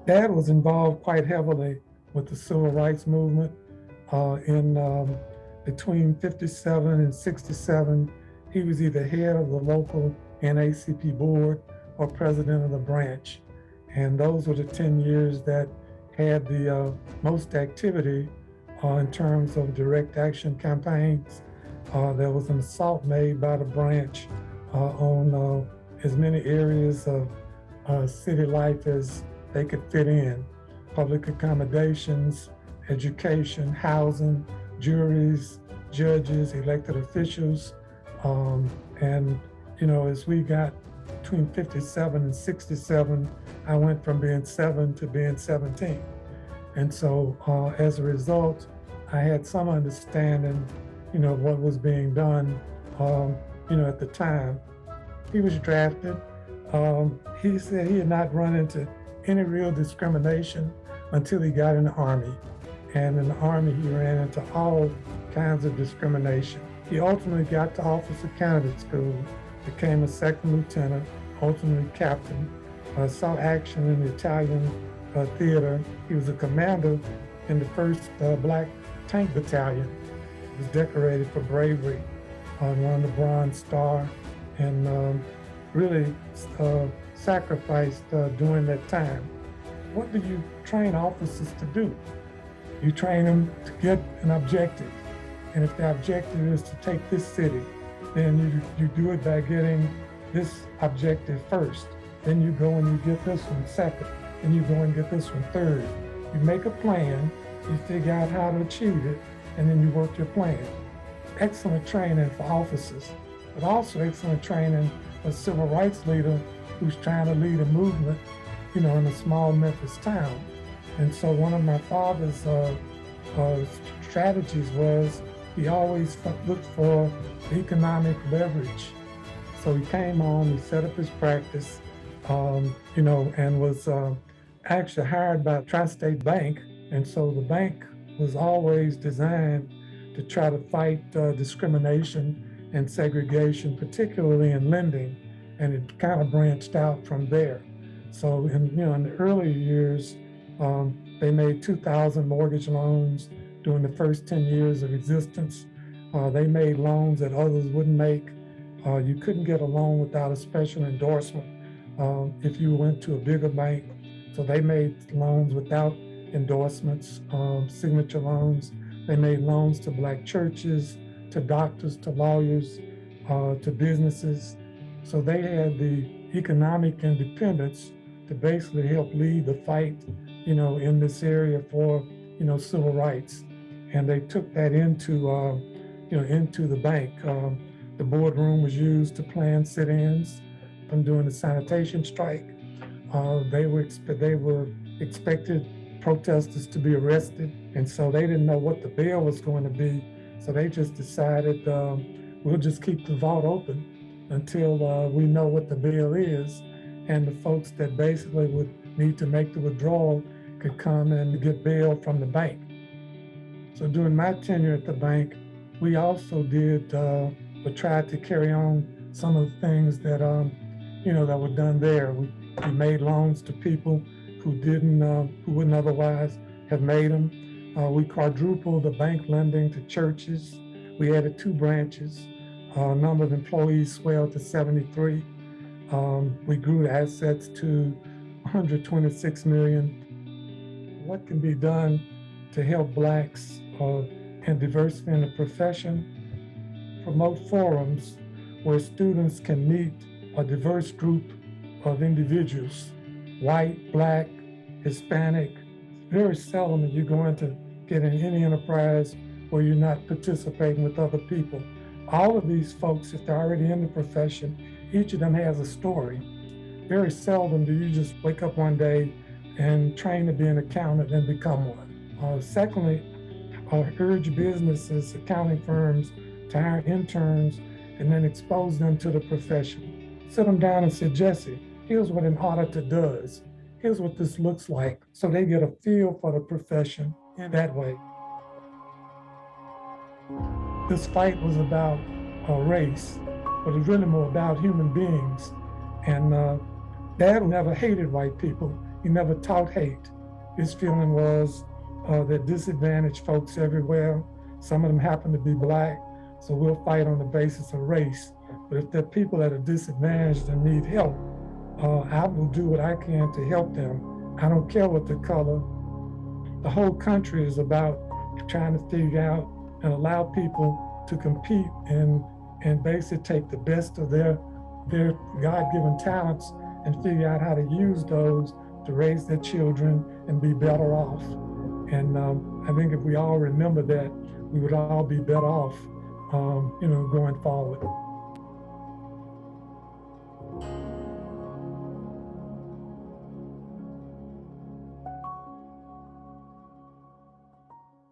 Dad was involved quite heavily with the civil rights movement. In Between 57 and 67, he was either head of the local NAACP board or president of the branch. And those were the 10 years that had the most activity in terms of direct action campaigns. There was an assault made by the branch on as many areas of city life as they could fit in: public accommodations, education, housing, juries, judges, elected officials. Um, and, as we got between 57 and 67, I went from being 7 to being 17. And so as a result, I had some understanding, what was being done, at the time. He was drafted. He said he had not run into any real discrimination until he got in the Army. And in the Army, he ran into all kinds of discrimination. He ultimately got to Officer Candidate School, became a second lieutenant, ultimately captain, saw action in the Italian theater. He was a commander in the 1st Black Tank Battalion. He was decorated for bravery, won the Bronze Star, and really sacrificed during that time. What do you train officers to do? You train them to get an objective. And if the objective is to take this city, then you do it by getting this objective first. Then you go and you get this one second. Then you go and get this one third. You make a plan, you figure out how to achieve it, and then you work your plan. Excellent training for officers, but also excellent training for a civil rights leader who's trying to lead a movement, in a small Memphis town. And so one of my father's strategies was he always looked for economic leverage. So he came on, he set up his practice, and was actually hired by Tri-State Bank. And so the bank was always designed to try to fight discrimination and segregation, particularly in lending. And it kind of branched out from there. So in the early years, they made 2,000 mortgage loans during the first 10 years of existence. They made loans that others wouldn't make. You couldn't get a loan without a special endorsement if you went to a bigger bank. So they made loans without endorsements, signature loans. They made loans to Black churches, to doctors, to lawyers, to businesses. So they had the economic independence to basically help lead the fight, in this area for, civil rights. And they took that into the bank. The boardroom was used to plan sit-ins and during the sanitation strike. They were expected protesters to be arrested, and so they didn't know what the bail was going to be. So they just decided we'll just keep the vault open until we know what the bail is, and the folks that basically would need to make the withdrawal could come and get bail from the bank. So during my tenure at the bank, we also we tried to carry on some of the things that that were done there. We made loans to people who wouldn't otherwise have made them. We quadrupled the bank lending to churches. We added 2 branches. Number of employees swelled to 73. We grew assets to 126 million. What can be done to help Blacks and diversity in the profession? Promote forums where students can meet a diverse group of individuals: white, Black, Hispanic. Very seldom that you're going to get in any enterprise where you're not participating with other people. All of these folks, if they're already in the profession, each of them has a story. Very seldom do you just wake up one day and train to be an accountant and become one. Secondly, I urge businesses, accounting firms to hire interns and then expose them to the profession. Sit them down and say, Jesse, here's what an auditor does. Here's what this looks like. So they get a feel for the profession in that way. This fight was about a race, but it's really more about human beings. And Dad never hated white people. he never taught hate. His feeling was that disadvantaged folks everywhere, some of them happen to be black, so we'll fight on the basis of race. But if there are people that are disadvantaged and need help, I will do what I can to help them. I don't care what the color. The whole country is about trying to figure out and allow people to compete and basically take the best of their God-given talents and figure out how to use those to raise their children and be better off. And I think if we all remember that, we would all be better off, going forward.